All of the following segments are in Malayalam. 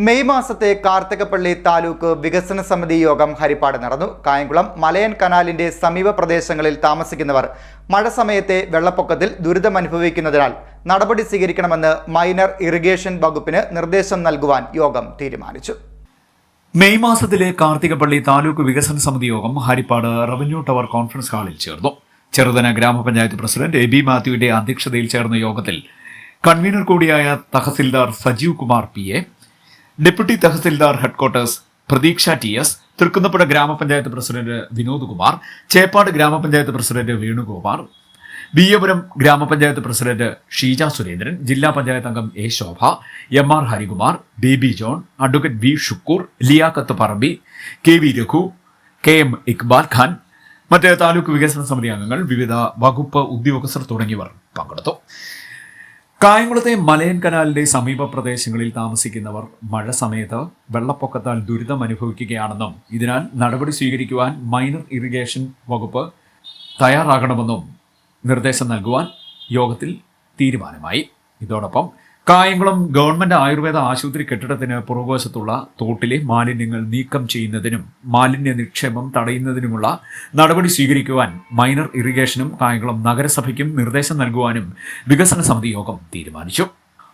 മെയ് മാസത്തെ കാർത്തികപ്പള്ളി താലൂക്ക് വികസന സമിതി യോഗം ഹരിപ്പാട് നടന്നു. കായംകുളം മലയൻ കനാലിന്റെ സമീപ പ്രദേശങ്ങളിൽ താമസിക്കുന്നവർ മഴ സമയത്തെ വെള്ളപ്പൊക്കത്തിൽ ദുരിതമനുഭവിക്കുന്നതിനാൽ നടപടി സ്വീകരിക്കണമെന്ന് മൈനർ ഇറിഗേഷൻ വകുപ്പിന് നിർദ്ദേശം നൽകുവാൻ യോഗം തീരുമാനിച്ചു. മെയ് മാസത്തിലെ കാർത്തികപ്പള്ളി താലൂക്ക് വികസന സമിതി യോഗം ഹരിപ്പാട് റവന്യൂ ടവർ കോൺഫറൻസ് ഹാളിൽ ചേർന്നു. ചെറുതന ഗ്രാമപഞ്ചായത്ത് പ്രസിഡന്റ് എ ബി മാത്യുവിന്റെ അധ്യക്ഷതയിൽ ചേർന്ന യോഗത്തിൽ കൺവീനർ കൂടിയായ tahsildar Sajeev Kumar PA, deputy tahsildar headquarters പ്രതീക്ഷ ടി.എസ്, തൃക്കുന്നപ്പുഴ ഗ്രാമപഞ്ചായത്ത് പ്രസിഡന്റ് വിനോദ് കുമാർ, ചേപ്പാട് ഗ്രാമപഞ്ചായത്ത് പ്രസിഡന്റ് വേണുഗോപാൽ, ബിയ്യപുരം ഗ്രാമപഞ്ചായത്ത് പ്രസിഡന്റ് ഷീജ സുരേന്ദ്രൻ, ജില്ലാ പഞ്ചായത്ത് അംഗം A Shobha, M R. Harikumar, Baby John, advocate V Shukkur, Liyaqat Parambi, K V Raghu, K M Iqbal Khan, മറ്റ് താലൂക്ക് വികസന സമിതി അംഗങ്ങൾ, വിവിധ വകുപ്പ് ഉദ്യോഗസ്ഥർ തുടങ്ങിയവർ പങ്കെടുത്തു. കായംകുളത്തെ മലയൻ കനാലിന്റെ സമീപ പ്രദേശങ്ങളിൽ താമസിക്കുന്നവർ മഴ സമയത്ത് വെള്ളപ്പൊക്കത്താൽ ദുരിതം അനുഭവിക്കുകയാണെന്നും ഇതിനാൽ നടപടി സ്വീകരിക്കുവാൻ മൈനർ ഇറിഗേഷൻ വകുപ്പ് തയ്യാറാകണമെന്നും നിർദ്ദേശം നൽകുവാൻ യോഗത്തിൽ തീരുമാനമായി. ഇതോടൊപ്പം കായംകുളം ഗവൺമെന്റ് ആയുർവേദ ആശുപത്രി കെട്ടിടത്തിന് പുറകുവശത്തുള്ള തോട്ടിലെ മാലിന്യങ്ങൾ നീക്കം ചെയ്യുന്നതിനും മാലിന്യ നിക്ഷേപം തടയുന്നതിനുമുള്ള നടപടി സ്വീകരിക്കുവാൻ മൈനർ ഇറിഗേഷനും കായംകുളം നഗരസഭയ്ക്കും നിർദ്ദേശം നൽകുവാനും വികസന സമിതി യോഗം തീരുമാനിച്ചു.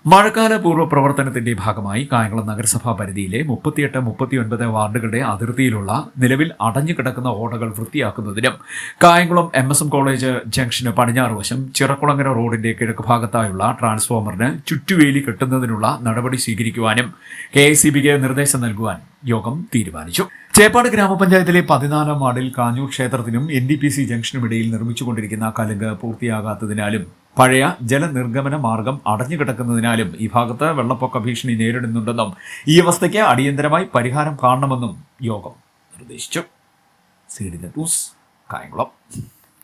മഴക്കാല പൂർവ്വ പ്രവർത്തനത്തിന്റെ ഭാഗമായി കായംകുളം നഗരസഭാ പരിധിയിലെ 38, 39 വാർഡുകളുടെ അതിർത്തിയിലുള്ള നിലവിൽ അടഞ്ഞുകിടക്കുന്ന ഓടകൾ വൃത്തിയാക്കുന്നതിനും കായംകുളം MSM കോളേജ് ജംഗ്ഷന് പടിഞ്ഞാറ് വശം ചിറക്കുളങ്ങര റോഡിന്റെ കിഴക്ക് ഭാഗത്തായുള്ള ട്രാൻസ്ഫോമറിന് ചുറ്റുവേലി കെട്ടുന്നതിനുള്ള നടപടി സ്വീകരിക്കുവാനും KICBക്ക് നിർദ്ദേശം നൽകുവാൻ യോഗം തീരുമാനിച്ചു. ചേപ്പാട് ഗ്രാമപഞ്ചായത്തിലെ 14-ാം വാർഡിൽ കാഞ്ഞൂർ ക്ഷേത്രത്തിനും NDPC ജംഗ്ഷനുമിടയിൽ നിർമ്മിച്ചുകൊണ്ടിരിക്കുന്ന കലുങ്ക് പൂർത്തിയാകാത്തതിനാലും പഴയ ജലനിർഗമന മാർഗം അടഞ്ഞുകിടക്കുന്നതിനാലും ഈ ഭാഗത്ത് വെള്ളപ്പൊക്ക ഭീഷണി നേരിടുന്നുണ്ടെന്നും ഈ അവസ്ഥയ്ക്ക് അടിയന്തരമായി പരിഹാരം കാണണമെന്നും യോഗം നിർദ്ദേശിച്ചു. CDN news, Kayamkulam.